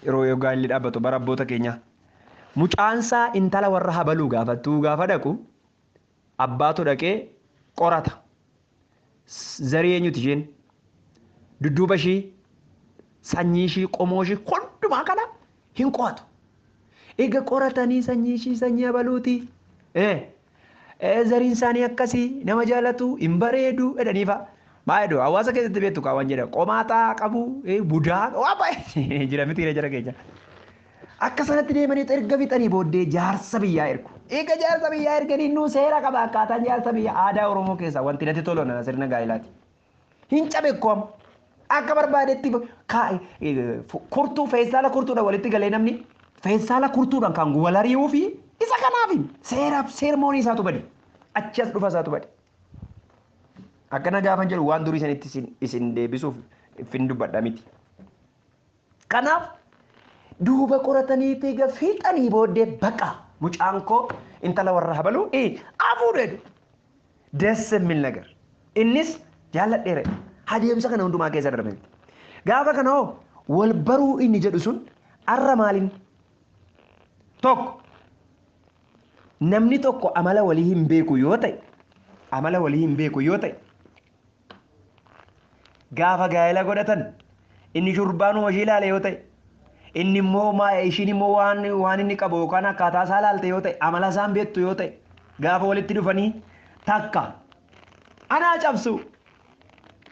yeroo yookaan illee dhaabbatu bara abboota keenya. Mucaansaa intala warra habaluu gaafattuu gaafa dhaqu abbaatu dhaqee qorata. Zarii eenyuti isheen? Dudduuba ishii, sanyii ishii, qomoo ishii hundumaa kana hin qo'atu. Egaa qoratanii sanyii ishii sanyii habaluuti. Zariin isaanii akkasii nama jaalatu hin bareedu jedhaniifa. Baay'ee hawaasa keessatti beektu kaawwan jedha. Qomaaxaa qabu, budaa, waa baay'ee jira miti jira keenya. Akka sanatti deemanii erga fixanii booddee jaarsa biyyaa ergu. Egaa jaarsa biyyaa erganii nuu seera qaba akkaataan jaarsa biyyaa aadaa Oromoo keessaa wanti natti tolu na sirna gaa'ilaati. Hin cabeekkoom akka barbaadetti kurtuu feessaala kurtuudha walitti galee namni feessaala kurtuudhaan kan wal ari'uu fi isa kanaaf seeraaf seermoonii isaatu bade achi as dhufa isaatu bade. Akkana gaafan jedhu waan durii sanitti isin deebisuuf fin dubbadha miti. Kanaaf duuba qoratanii eega fiixanii booddee baqa mucaan koo intala warra habaluu afuudheedhu. Dees የሚል ነገር innis jaalladheera. Adeemsa kana hundumaa keessa darbame. Gaafa kana hoo wal baruu inni jedhu sun arra maaliin tokko namni tokko amala walii hin beeku yoo ta'e gaafa gaa'ela godhatan inni shurbaanu hojii ilaale yoo ta'e inni immoo ishiin immoo waan inni qabu yookaan akkaataa isaa ilaalte yoo ta'e amala isaan beektu yoo ta'e gaafa walitti dhufanii takka anaa cabsu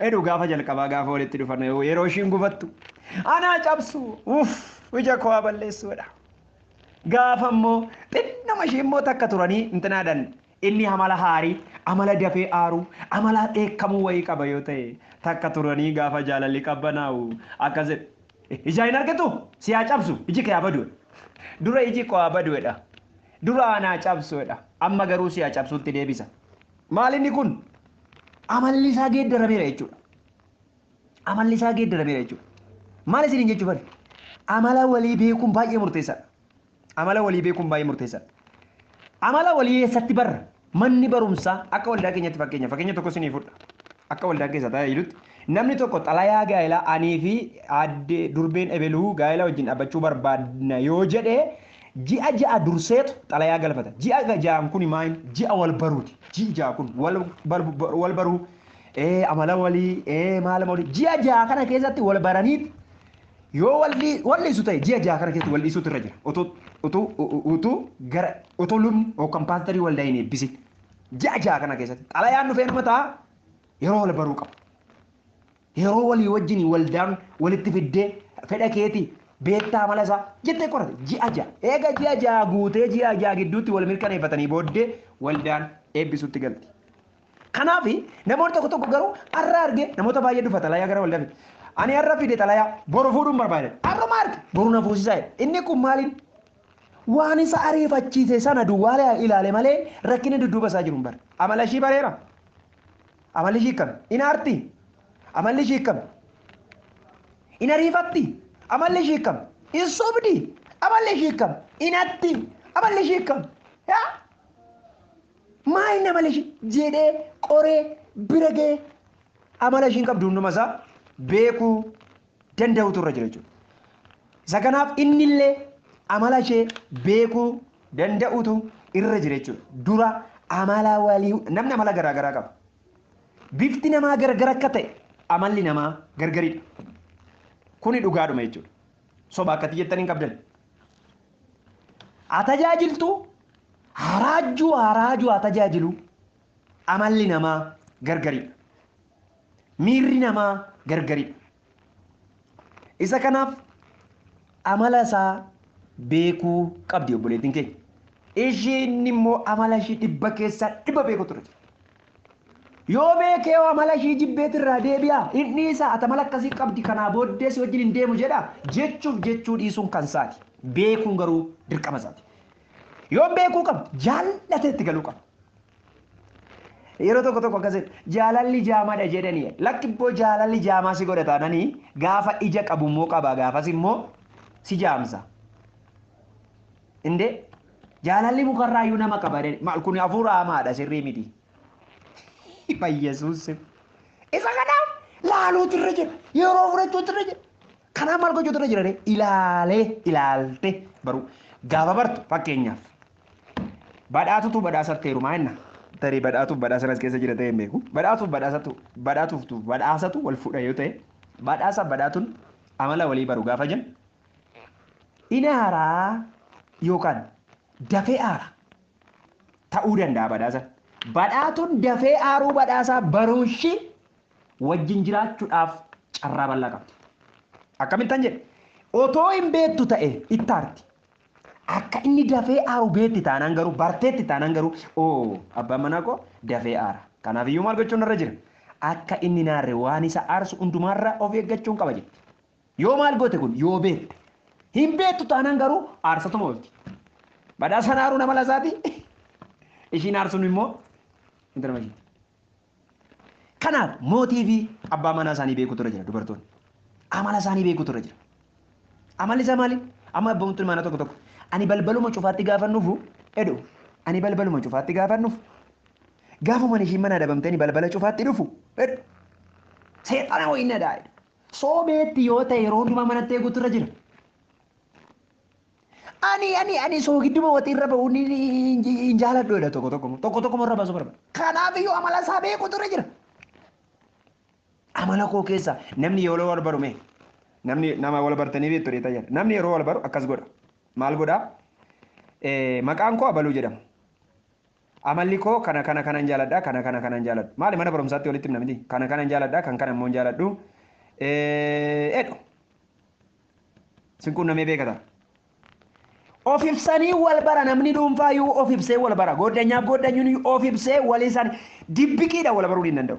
eduu gaafa jalqabaa gaafa walitti dhufan yeroo ishiin gufattu anaa cabsu ija koo balleessuudha. Gaafa immoo xinnama ishii immoo takka turanii intinaadhaan inni amala haarii amala dafee aaruu amala dheekkamuu wayii qaba yoo ta'e takka turanii gaafa jaalalli qabbanaa'u akkas ija hin argatu si haa cabsu iji kee haa badu dura iji koo haa baduudha dura anaa cabsuudha amma garuu si haa cabsuutti deebisa. Maalinni kun amalli isaa geeddarameera jechuudha. Amalli isaa geeddarameera jechuudha. Maal isin jechuufan? Amala walii beekuun baay'ee murteessaadha. Amala walii beekuun baay'ee murteessaadha. Amala walii eessatti barra manni barumsaa akka waldaa keenyatti fakkeenya tokko isinii fudha. Akka waldaa keessa ta'ee jirutti namni tokko xalayaa gaa'elaa anii fi addee durbeen ebeluu gaa'elaa wajjin dhaabbachuu barbaadna yoo jedhee ji'a durseetu xalayaa galfata. Ji'a ja'an kun maal ji'a wal baruuti. Ji'i ja'a kun wal baruu amala walii maala walii ji'a ja'a kana keessatti wal baraniiti yoo walliisu ta'e ji'a ja'a kana keessatti walliisuutu irra jira. Otoo lubni yookaan paastarii waldaa hin eebbisi. Ji'a ja'a kana keessatti xalayaan dhufee nama ta'a yeroo wal baruu qabu. Yeroo walii wajjin waldaan walitti fiddee fedha keetii beektaa amala isaa jettee qorate ji'a ja'a. Eega ji'a ja'a guutee ji'a ja'a gidduutti wal mirkaneeffatanii booddee waldaan eebbisuutti galti. Kanaaf namoonni tokko garuu har'a argee namoota baay'ee dhufa xalayaa gara waldaa fide. Ani har'a fide xalayaa boru fuudhuun barbaade. Har'uma arge boru na fuusisaa jedhe. Inni kun maaliin waan isa ariifachiise sana duwwaa ilaale malee rakkina dudduuba isaa jiru hin bare. Amala ishii bareera. Amalli ishii akkami? In aarti. Amalli ishii akkami? In ariifatti. Amalli ishii akkami? In sobdi. Amalli ishii akkami? In atti. Amalli ishii akkami? Maayini amala ishii jedhee qoree bira ga'ee amala ishiin qabdu hunduma isaa beekuu danda'utu irra jira jechuudha. Isa kanaaf innillee amala ishee beekuu danda'utu irra jira jechuudha. Dura amala walii namni amala garaagaraa qaba. Bifti namaa gargar akka ta'e amalli namaa gargaridha. Kuni dhugaadhuma jechuudha. Soba akkati jettanii hin qabdan. Atajaajiltuu haraajuu tajaajilu amalli namaa gargaridha. Miirri namaa gargaridha. Isa kanaaf amala isaa beekuu qabdi obboleettiin keenya. Ishiin immoo amala ishii dhibba keessaa dhibba beekutu jira. Yoo beekee amala ishii jibbeetirraa deebi'aa inni isaa atamala akkasii qabdi kanaa booddee si wajjin hin deemu jedha jechuu dhiisuun kan isaati. Beekuun garuu dirqama isaati. Yoo beekuu qabdi jaallateetti galuu qaba. Yeroo tokko akkasii jaalalli jaamaadha jedhanii lakkibboo jaalalli jaamaa si godhataananii gaafa ija qabu immoo qaba gaafas immoo si jaamsa. Indee jaalalli mukarraayyuu nama qaba maal kun hafuura hamaadha sirrii miti. Yesuus isa kanaaf laaluutu irra jira yeroo fudhachuutu irra jira Kana maal gochuu irra jira ilaalte baruu gaafa bartu fakkeenyaaf badhaatutu badhaasatti heerumaa jenna. Tarii badhaatuuf badhaasanas keessa jira ta'e hin beeku. Badhaatuuf badhaasatu wal fuudha yoo ta'e badhaasa badhaatuun amala walii baru gaafa jennu inni haaraa yookaan dafee aara ta'uu danda'a badhaasa. Badhaatuun dafee aaruu badhaasaa baruushi wajjin jiraachuudhaaf carraa bal'aa qabdi. Akkamittan jedhe otoo hin beektu ta'e itti aarti. Akka inni dafee aaru beetti taanaan garuu barteetti taanaan garuu abbaan manaa koo dafee aara. Kanaaf iyyuu maal gochuun irra jira? Akka inni naarre waan isa aarsu hundumaarra of eeggachuun qaba jetti. Yoo maal goote kun yoo beekte hin beektu taanaan garuu aarsatuma oolti. Badhaasaan aaruu nama lasaati. Ishiin aarsuun immoo intala mashii. Kanaaf mootii fi abbaa manaa isaanii beekutu irra jira dubartoonni. Amala isaanii beekutu irra jira. Amalli isaa maali? Amma abbootiin mana tokko ani balbaluma cufaatti gaafannuufu edoo ani balbaluma cufaatti gaafannuuf gaafuma ishiin mana dhabamtee balbala cufaatti dhufu edoo seexana wayinna daa'edha. Soobeetti yoo ta'e yeroo hundumaa manatti eeguutu irra jira. Ani soo gidduma wati irra ba'uun hin jaaladhu edha tokko irra baasu barbaada. Kanaaf iyyuu amala isaa beekuutu irra jira. Amala koo keessa namni yoo wal barume namni nama wal bartanii beektu dheetaa jira. Namni yeroo wal baru akkas godha. Maal godhaa? Maqaan koo Abaluu jedhama. Amalli koo kana kanan jaaladha kanan jaaladhu. Maali mana barumsaatti walitti himna miti? Kanan jaaladha kan kana immoo hin jaaladhu. Edho. Sin kun namee beekata. Of ibsanii wal bara namni dhuunfaayyuu of ibsee wal bara. Goddanyaaf goddanyuun of ibsee waliisaan dibbiqiidha wal baruu hin danda'u.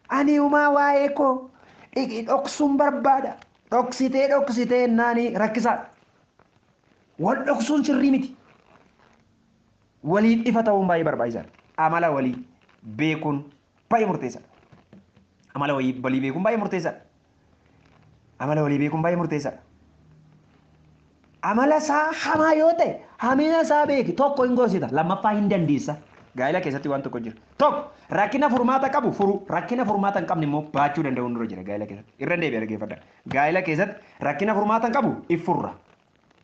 Ani umaa waa'ee koo dhoksuun barbaada. Dhoksitee naani rakkisaadha. Wal dhoksuun sirrii miti. Waliin ifa ta'uun baay'ee barbaachisaadha. Amala walii beekuun baay'ee murteessaadha. Amala walii beekuun baay'ee murteessaadha. Amala walii beekuun baay'ee murteessaadha. Amala isaa hamaa yoo ta'e hamina isaa beeki tokko hin gorsita lammaffaa hin dandeessa. Gaa'ela keessatti waan tokko jira. Tokko rakkina furmaata qabu furu rakkina furmaata hin qabne immoo baachuu danda'u nurra jira gaa'ela keessatti. Irra deebi'ee dhaggeeffadha. Gaa'ela keessatti rakkina furmaata hin qabu ifurra.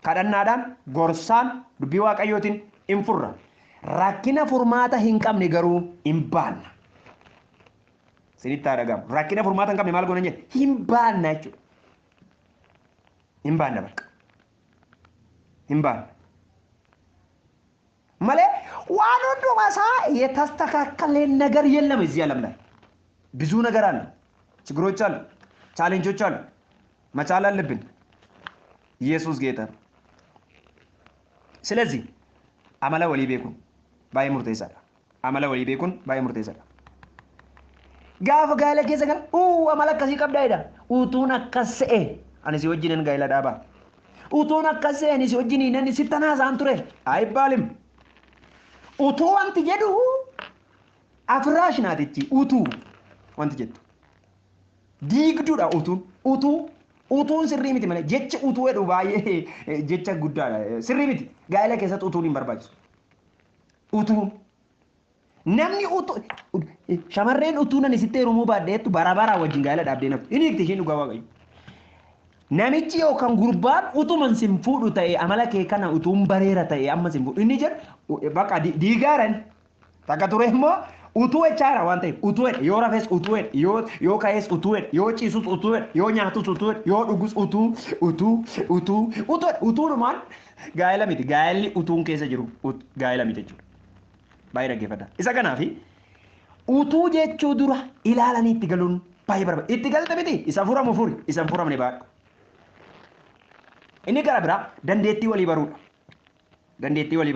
Kadhannaadhaan gorsaan dubbii waaqayyootiin hin furra. Rakkina furmaata hin qabne garuu hin baanna. Sinitti haa dhagahamu. Rakkina furmaata hin qabne maal goona jedhe hin baanna jechuudha. Hin baanna bakka. Hin baanna. Malee waan hunduma isaa የተስተካከለ ነገር የለም እዚህ ዓለም ላይ ብዙ ነገር አለ ችግሮች አሉ ቻሌንጆች አሉ መቻል አለብን ኢየሱስ ጌታ ስለዚህ አመላ ወሊ ቤኩን ባይ ሙርቴሳዳ አመላ ወሊ ቤኩን ባይ ሙርቴሳዳ ጋፍ ጋለ ከሰገን አመላ ከሲ ቀብዳይዳ ኡቱን አከሰኤ አንሲ ወጅነን ጋይላ ዳባ ኡቱን አከሰኤ አንሲ ወጅኒ ነን ሲተናዛ አንቱሬ አይባልም utuu wanti jedhu afraash naatichi utuu wanti jettu diigduudha utuun sirrii miti malee jecha utuu jedhu baay'ee jecha guddaadha sirrii miti gaa'ela keessatti utuun hin barbaachisu utuun namni utuu shamarreen utuu nan isitti heerumuu baadheettu bara wajjin gaa'ela dhaabdee naftu inni itti isheen dhugaa waaqayyo namichi yookaan gurbaan utuman sin fuudhu ta'e amala kee kana utuun bareera ta'e amma sin fuudhu inni jedhu bakka diigaaran takka ture immoo utuu echaara waan ta'eef utuu jedhe yoo rafes utuu jedhe yoo ka'es utuu jedhe yoo ciisus utuu jedhe yoo nyaatus utuu jedhe yoo dhugus utuudhumaan gaa'ela miti gaa'elli utuun keessa jiru gaa'ela miti jechuudha baay'ee dhaggeeffadha isa kanaafi utuu jechuu dura ilaalanii itti galuun baay'ee barbaada itti galte miti isa furamu furi isa furamne baadhu. Ini gara biraa dandeettii walii baruudha. Dandeettii walii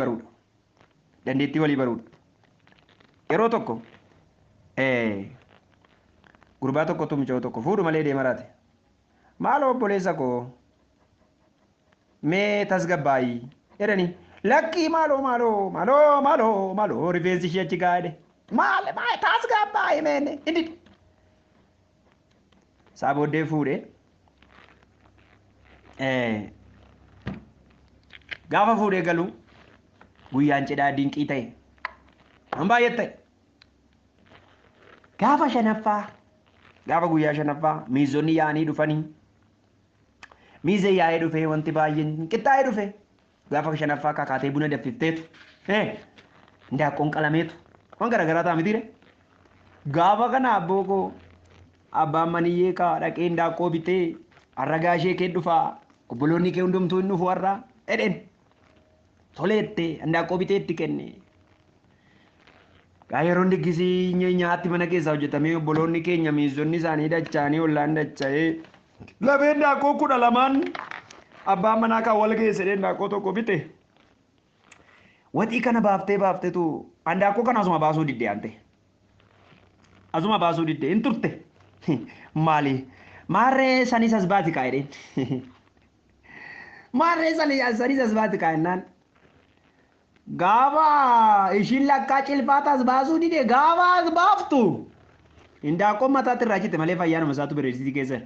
baruudha. Yeroo tokko gurbaa tokkotu mucaa tokko fuudhu malee deemaraate. Maaloo obboleessa koo mee tasgabbaayii jedhanii lakkii maaloo rifeensi ishee achi gaadhe maal tasgabbaayii meenne inni isaa booddee fuudhee gaafa fuudhee galu guyyaan cidhaa dinqii ta'e an baay'ee ta'e gaafa guyyaa shanaffaa miizonni yaa'anii dhufanii miizee yaa'ee dhufee wanti baay'een qixxaa'ee dhufee gaafa shanaffaa kakaatee buna danfifteetu hindaaqqoon qalameetu waan garaagaraa ta'a mitiire gaafa kana abboo koo abbaan maniyyee kaa dhaqee hindaaqqoo bitee harragaa ishee kee dhufaa obboloonni kee hundumtuu hin dhufu har'aa edheen toleette hindaaqqoo bitee itti kenne. Yeroo diggisii nyaatti mana keessaa hojjetamee obboloonni keenya miizonni isaanii dacha'anii ollaan dacha'ee labeen hindaaqqoo 12 abbaan manaa kan wal geesse hindaaqqoo tokko bite. Waxii kana baafteetu hindaaqqoo kana asuma baasuu diddee ante. Asuma baasuu diddee hin turte. Maali? Maarree sanis as baati kaa'edheen. Maarree sanis as baati kaa'ennaan. Gaafa ishiin lakkaa cilfaatas baasuu dide gaafa as baaftu hindaaqqoon mataatti irraa citte malee fayyaa nama isaatu bireessitii keessa.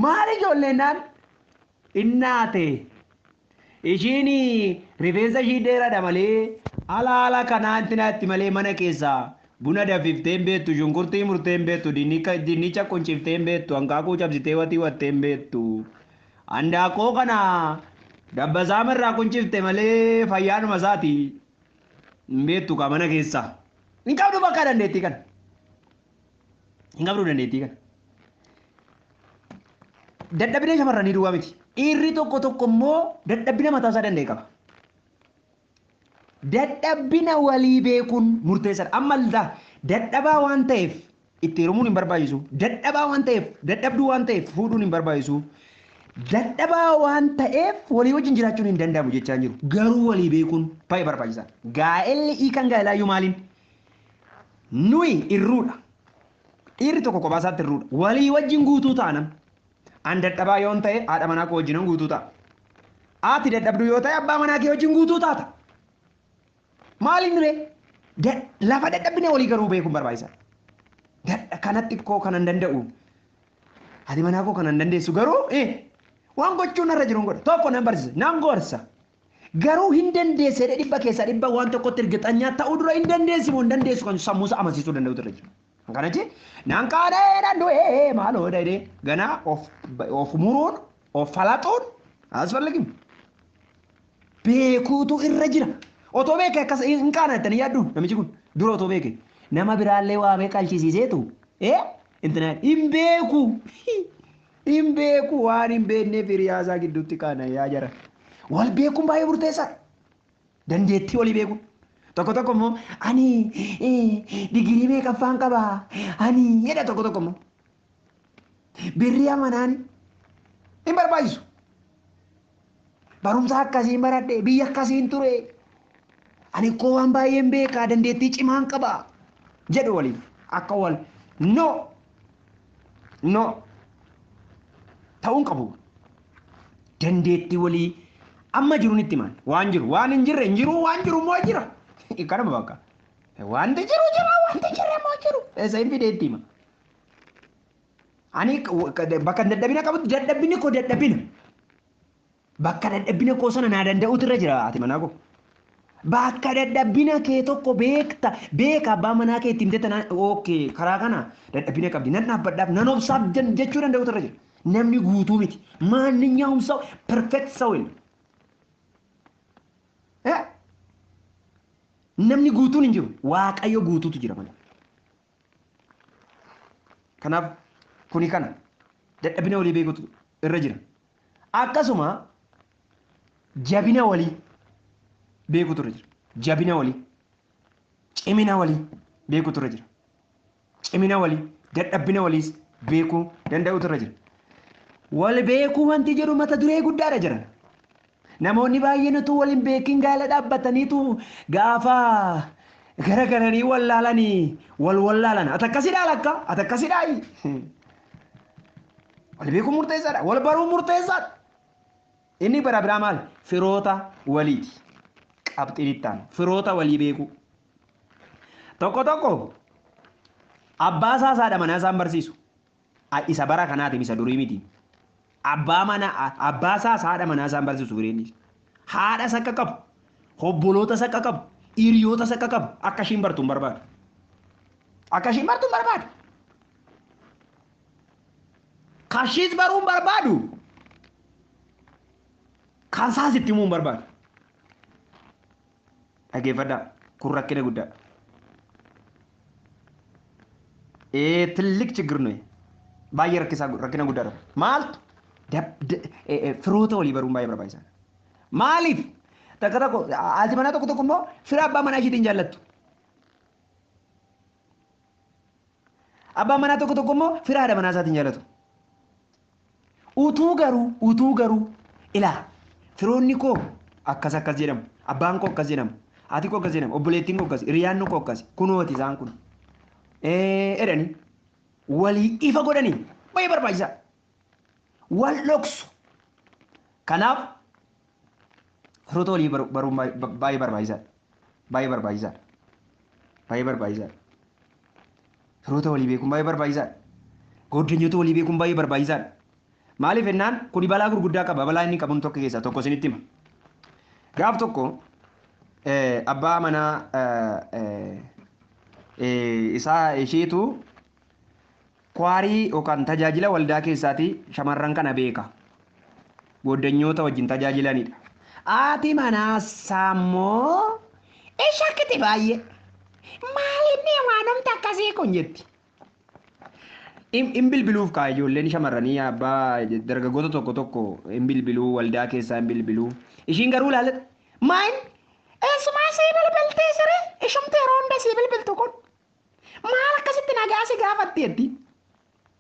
Maal ijoolleenaan innaate ishiin rifeensa ishii dheeraadha malee ala kanaatti naatti malee mana keessaa buna danfiftee hin beektu shunkurtii murtee hin beektu dinnicha qunciftee hin beektu hanqaaquu cabsitee wattee hin beektu hindaaqqoo kana. Dabbasaa irraa quncifte malee fayyaanuma isaati hin beektu ka mana keessa. Hin qabdu bakka dandeettii kana. Hin qabdu dandeettii kana. Dadhabina shamarranii duwwaa miti. Dhiirri tokko immoo dadhabina mataasaa danda'e qaba. Dadhabina walii beekuun murteessaadha. Ammallee dadhabaa waan ta'eef itti hirmuun hin barbaachisu. Dadhabaa waan ta'eef dadhabduu waan ta'eef fuudhuun hin barbaachisu. Dadhabaa waan ta'eef walii wajjin jiraachuun hin danda'amu jechaa jiru. Garuu walii beekuun baay'ee barbaachisaadha. Gaa'elli hiikan gaa'elaayyuu maaliin? Nuyi irruudha. Dhiirri tokko kophaa isaatti irruudha. Walii wajjin guutuu taanam. An dadhabaa yoon ta'e haadha manaa koo wajjinan guutuu ta'a. Haati dadhabdu yoo ta'e abbaa manaa kee wajjin guutuu taata. Maaliin ree? Lafa dadhabine walii garuu beekuun barbaachisaadha. Kanatti koo kanan danda'u. Haati manaa koo kanan dandeessu garuu waan gochuun irra jiru godha. Tokko nan barsiisa. Nan gorsa. Garuu hin dandeesse dhibba keessaa dhibba waan tokkotti ergaxanyaa ta'uu dura hin dandeessi moo hin dandeessu kan sammuusa amansiisuu danda'utu irra jiru. Kana je nan qaadee danda'ee maaloo dayidee ganaa of muruun of falaxuun asfalligimu. Beekuutu irra jira. Otoo beeke akkas hin qaanattanii yaaddu namichi kun dura otoo beeke nama biraallee waamee qalchisiiseetu intinaan hin beeku. Hin beeku waan hin beekneef hiriyaasaa gidduutti qaana yaa jara. Wal beekuun baay'ee murteessaadha. Dandeettii walii beekuun. Tokko immoo ani digirii meeqaffaan qabaa ani jedha tokko immoo. Birrii amanaan hin barbaachisu. Barumsa akkasiin baradhe biyya akkasiin ture. Ani koo waan baay'een beekaa dandeettii cimaan qabaa jedhu waliif akka wal no. Ta'uun qabu dandeettii walii amma jiruun itti himan waan jiru waan hin jirre hin jiru waan jiru immoo jira kanama bakka wanti jiru jira wanti jirre immoo jiru eessa hin fidee itti hima ani bakka dadhabina qabutti dadhabini koo dadhabina bakka dadhabina koo sana naa danda'utu irra jira ati manaa koo bakka dadhabina kee tokko beeka abbaa manaa kee ittiin himte ookee karaa kana dadhabina qabdi nan dhaabbadhaaf nan obsaaf jechuu danda'utu irra jira. Namni guutuu miti. Maanninyaa'um ሰው perfect ሰው የለም. Namni guutuun hin jiru. Waaqayyo guutuutu jira malee. Kanaaf kuni kana dadhabina walii beekutu irra jira. Akkasuma jabina walii beekutu irra jira. Jabina walii cimina walii beekutu irra jira. Cimina walii dadhabina waliis beekuu danda'utu irra jira. Wal beekuu wanti jedhu mata duree guddaadha jiran. Namoonni baay'eenatu wal hin beekin gaala dhaabbataniitu gaafa garagaranii wallaalanii wallaalan. Ati akkasidhaa lakka ati akkasidhaa. Wal beekuu murteessaadha. Wal baruu murteessaadha. Inni bara biraa maal? Firoota waliiti. Qabxiidhaan firoota walii beekuu. Tokko abbaa isaa haadha manaa isaan barsiisu. Isa bara kanaati isa durii miti. Abbaa isaa haadha manaa isaan barsiisu bireenis. Haadha sakka qabu. Hobboloota sakka qabu. Hiriyoota sakka qabu. Akka ishiin bartuun barbaadu. Akka ishiin bartuun barbaadu. Kashiis baruun barbaadu. Kan isaas itti himuun barbaadu. Dhaggeeffadhaa kun rakkina guddaa. ትልቅ ችግር ነው ባየ ረክና ጉዳይ ማለት ፍሮቶ ሊበሩን ባየ በርባይሳ ማሊፍ ተከተኮ አልቲማና ተከተኮ ፍራ አባ መናሽት እንጃለቱ አባ መና ተከተኮ ፍራ አዳ መናሳት እንጃለቱ ኡቱ ገሩ ኢላ ፍሮኒኮ አከሰከስ ጀደም አባንኮ አከስ ጀደም አቲኮ አከስ ጀደም ኦብሌቲንኮ አከስ ሪያንኮ አከስ ኩኖቲ ዛንኩን edani wali ifa godani bay barbaisa wal loksu kanaf frotoli baru bay barbaisa frotoli be kum bay barbaisa godinyoto wali be kum bay barbaisa malif ennan kuni bala gurgudda qaba bala inni qabun tokko keessa tokko sinittima gaaf tokko abba mana isaa isheetu kwaarii yookaan tajaajila waldaa keessaati shamarran kana beeka goddanyoota wajjin tajaajilanidha. Haati manaa saammoo shakkiti baay'ee maalinni waanumti akkasii kun jetti. In bilbiluuf kaa ijoolleen shamarranii abbaa dargaggoota tokko in bilbiluu waldaa keessaa in bilbiluu ishiin garuu ilaalle maayin eessumaa sii bilbiltee siree ishumti yeroo hunda sii bilbiltu kun. maal akkasitti nagaasi gaafatteetti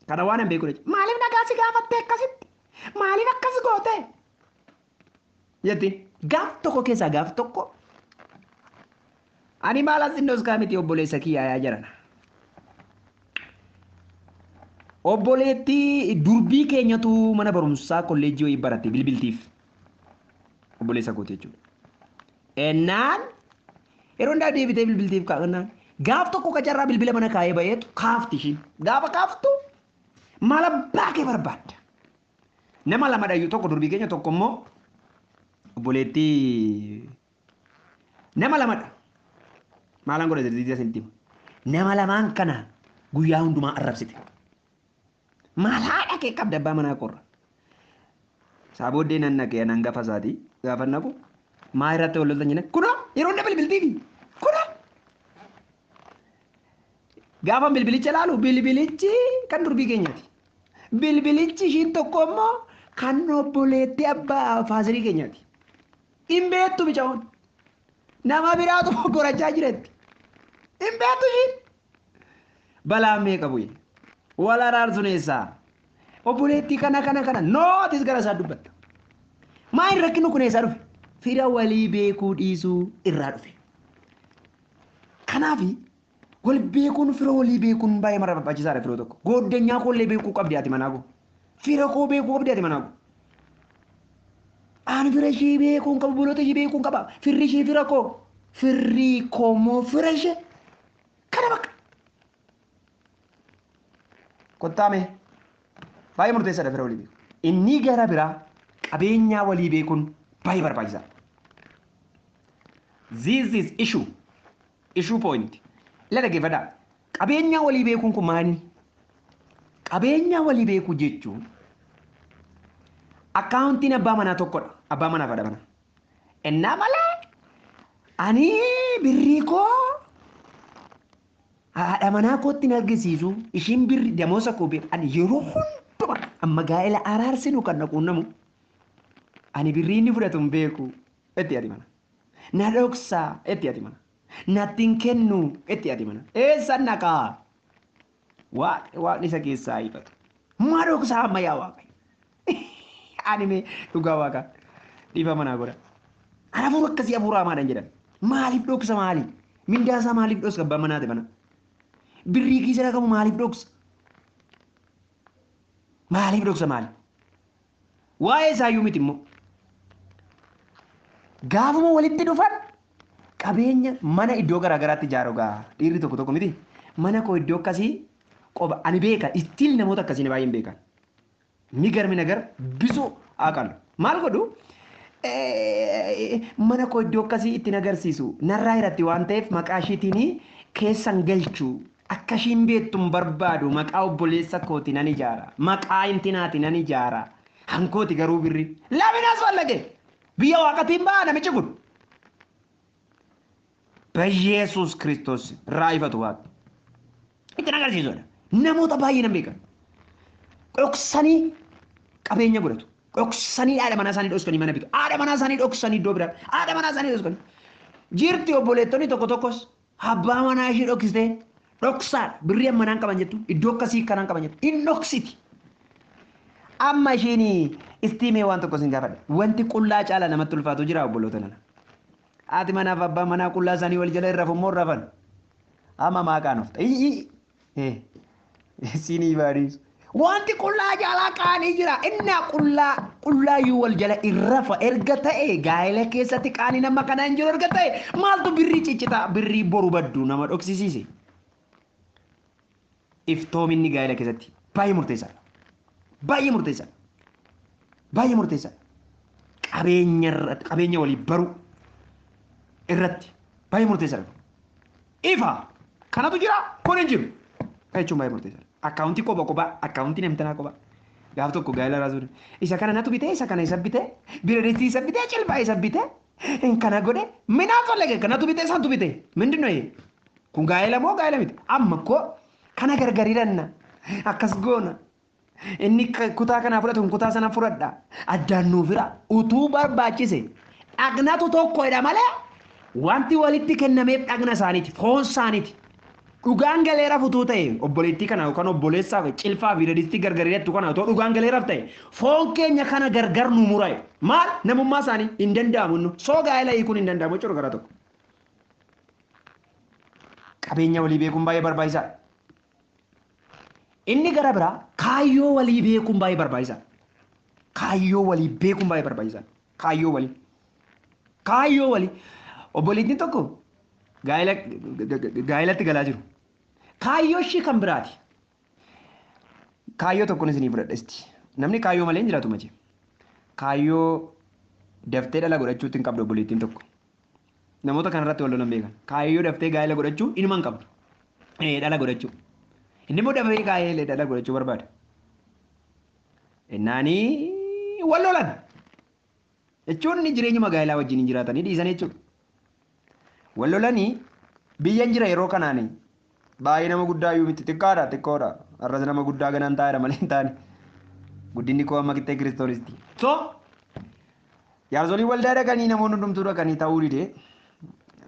kana waan hin beeku maaliif nagaasi gaafattee akkasitti maaliif akkas goote jetti gaaf tokko keessaa gaaf tokko ani maal asinnoos kaamiti obboleessa kiyyaa jiran obboleetti durbii keenyatu mana barumsaa kolleejjii wayii baratte bilbiltiif obboleessa goote jechuudha ennaan yeroo hundaa deebitee bilbiltiif kaa'annaan gaaf tokko kacarraa bilbila mana kaayee bayeetu kaafti ishiin gaafa kaaftu mala baakee barbaadda nama lamadhayyuu tokko durbii keenya tokko immoo obboleetti nama lamadha maalaan godha zirziitii asintima nama lamaan kana guyyaa hundumaa arrabsite maalaa dhaqee qabda abbaa manaa qorra saabooddee nan naqee nan gafa isaatii gaafa naqu maa irratti wal loltan jenne kunoo yeroo hunda bilbiltiifi kunoo gaafa bilbilicha laalu bilbilichi kan durbii keenyaati bilbilichi ishiin tokko immoo kan obboleetti abbaa faazirii keenyaati hin beektu bichaa'uun nama biraatu gorachaa jiretti hin beektu ishiin balaa meeqa bu'e wal araarsuun eessaa obboleetti kana nootis gara isaa dubbatta maa hin rakkinu kun eessaa dhufe fira walii beekuu dhiisuu irraa dhufe kanaafi wal beekuun fira walii beekuun baay'ee mara barbaachisaadha firoo tokko goddanyaa kollee beekuu qabdi ati manaa koo fira koo beekuu qabdi ati manaa koo ani fira ishee beekuun qaba buloota ishee beekuun qaba firri ishee fira koo firri koo moo fira ishee kana bakka kottaame baay'ee murteessaadha fira walii beekuu inni gara biraa qabeenyaa walii beekuun baay'ee barbaachisaadha. This is issue point. Lada gefada qabeenya walii beekuun kun maani qabeenya walii beekuu jechuun akkaawuntiin abbaa manaa tokkodha abbaa manaa fadha mana ennaa malee ani birrii koo haadha manaa kootti hin argisiisu ishiin birri damoosa koo beeku ani yeroo hunduma amma gaa'ela araarsinu kan naquunnamu ani birrii inni fudhatu hin beeku itti ati mana na dhoksaa itti ati mana nattiin kennu itti ati mana eessa naqaa waan isa keessaa ifatu maa dhoksaa ammayyaa waaqayyo ani mee dhugaa waaqa dhiifa manaa godha anaafuu akkasii afuuraa maadhan jedhan maaliif dhoksa maali mindaasaa maaliif dhoksa abbaan manaati mana birrii kiisa dhaqamu maaliif dhoksa maali waa'ee isaayyuu miti immoo gaafuma walitti dhufan qabeenya mana iddoo garaagaraatti ijaaru gaa dhiirri tokko miti mana koo iddoo akkasii qoba ani beeka ittiin namoota akkasiin baay'een beekan ni garmi nagar bisu aqal maal godhu mana koo iddoo akkasii ittiin agarsiisu narraa irratti waan ta'eef maqaa ishiitiin keessan galchu akkashiin beektuun barbaadu maqaa obboleessa kooti nan ijaara maqaa intinaati nan ijaara hankooti garuu birri laminaas wallage biyya waaqatiin ba'a namichi kun በኢየሱስ ክርስቶስ raayifatu waaqa itti agarsiisudha namoota baay'ee nan beekan dhoksanii qabeenya godhatu dhoksanii haadha manaa isaanii dhoksanii mana bitu haadha manaa isaanii dhoksanii iddoo biraa haadha manaa isaanii dhoksanii jirti obboleettonni tokko tokkos abbaa manaa ishee dhoksitee dhoksaadha birrii ammanaan qaban jettu iddoo akkasii kanaan qaban jettu hin dhoksiti amma isheen istiimee waan tokko sin gaafadha wanti qullaa caala namatti ulfaatu jira obboloota nana haati manaaf abbaa manaa qullaa isaanii wal jala irra fummoo rafan amma maaqaan ofta siinii baadhiisu wanti qullaa jaalaa qaanii jira inni qullaa yuu wal jala irrafa erga ta'e gaa'ela keessatti qaanii nama kana hin jiru erga ta'e maaltu birrii ciccita birrii boru baddu nama dhoksisiise iftoominni gaa'ela keessatti baay'ee murteessaadha baay'ee murteessaadha baay'ee murteessaadha qabeenya walii baruu irratti baay'ee murteessaadha ifa kanatu jira kun hin jiru jechuun baay'ee murteessaadha akkaawuntii qoba akkaawuntii namtanaa qoba gaaf tokko gaa'ela raasuudha isa kana natu bitee isa kana isa bitee bireetii isa bitee cilbaa isa bitee kana godhe minaa tolle kanatu bitee santu bitee mindinno kun gaa'ela moo gaa'ela miti amma koo kana gargariiranna akkas goona inni kutaa kana fudhatu kutaa sana fudhadha addaan nuufira utuu barbaachise dhagnatu tokkodha malee wanti walitti kennameef dhagna isaaniiti foon isaaniiti dhugaan galeera futuu ta'e obboleettii kana yookaan obboleessaaf cilfaa fi redistii gargariirattu kana otoo dhugaan galeeraaf ta'e foon keenya kana gargar nu mura'e maal namummaa isaanii hin danda'amu soo gaa'ela hiikuun hin danda'amu jechuudha gara tokko qabeenya walii beekuun baay'ee barbaachisaadha. Inni gara biraa kaayyoo walii beekuun baay'ee barbaachisaadha. Kaayyoo walii beekuun baay'ee barbaachisaadha. Kaayyoo walii obboleettiin tokko gaa'elatti galaa jiru. Kaayyoo ishii kan biraati. Kaayyoo tokkoon isinii fudhadheesti. Namni kaayyoo malee hin jiraatu malee. Kaayyoo daftee dhala godhachuutti hin qabdu obboleettiin tokko. Namoota kanarratti wal lolan beekan. Kaayyoo daftee gaa'ela godhachuu inuma hin qabdu. Dhala godhachuu. Inni immoo dafee gaa'ela dhala godhachuu barbaada. Innaanii wal lolan. Jechuun jireenyuma gaa'elaa wajjin hin jiraatanii dhiisan jechuudha. Wal lolanii biyyan jira yeroo kanaanii baay'ee nama guddaa iyyuu miti xiqqoodha. Arras nama guddaa ganaan taa'edha malee hin taane. Guddinni koo amma qixxee kiristoonisti. So yaarsolii waldaa dhaqanii namoonni hundumtuu dhaqanii ta'uu didee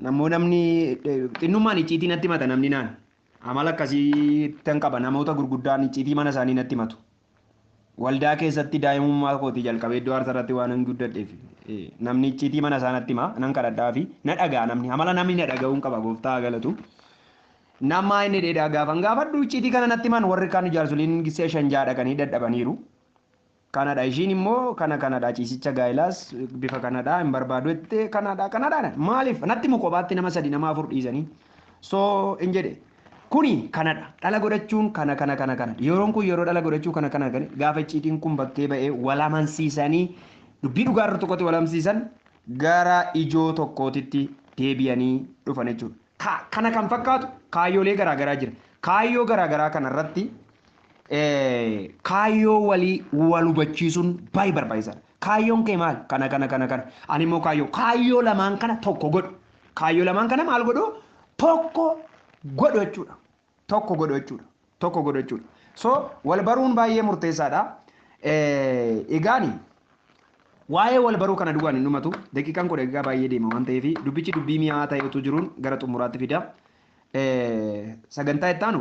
namni xinnummaan icciitii natti mata namni naan amala akkasii tan qaba namoota gurguddaan icciitii mana isaanii natti matu. Waldaa keessatti daa'imummaa kootii jalqabee iddoo aarsaarratti waan hin guddadheef namni icciitii mana isaa natti hima nan kadhadhaa fi na dhagaa namni amala namni na dhaga'uun qaba gooftaa galatu. Nama inni dheedaa gaafan gaafadhu icciitii kana natti himan warri kaan jaarsoliin gisee shan ja'a dhaqanii dadhabaniiru. Kanadha ishiin immoo kanadha ciisicha gaa'elaas bifa kanadha hin barbaadu jettee kanadha maaliif natti immoo kophaatti nama 3 nama 4 dhiisanii soo hin jedhe kuni kanadha dhala godhachuun kana yeroon kun yeroo dhala godhachuu kana gaafa icciitiin kun bakkee ba'ee walamansiisanii dubbii dhugaa irra tokkotti walamsiisan gara ijoo tokkootitti deebi'anii dhufan jechuudha. Kana kan fakkaatu kaayyoolee garaagaraa jira. Kaayyoo garaagaraa kanarratti kaayyoo walii wal hubachiisuun baay'ee barbaachisaadha. Kaayyoon kee maal? Kana. Ani immoo kaayyoo lamaan kana tokko godhu. Kaayyoo lamaan kana maal godhu? Tokko godhu jechuudha. So wal baruun baay'ee murteessaadha. Egaani waa'ee wal baruu kana dhugaan hin dhumatu. Daqiiqaan kun daqiiqaa baay'ee deema waan ta'eef dubbichi dubbii mi'aawaa ta'e utuu jiruun gara xumuraatti fida. Sagantaa itti aanu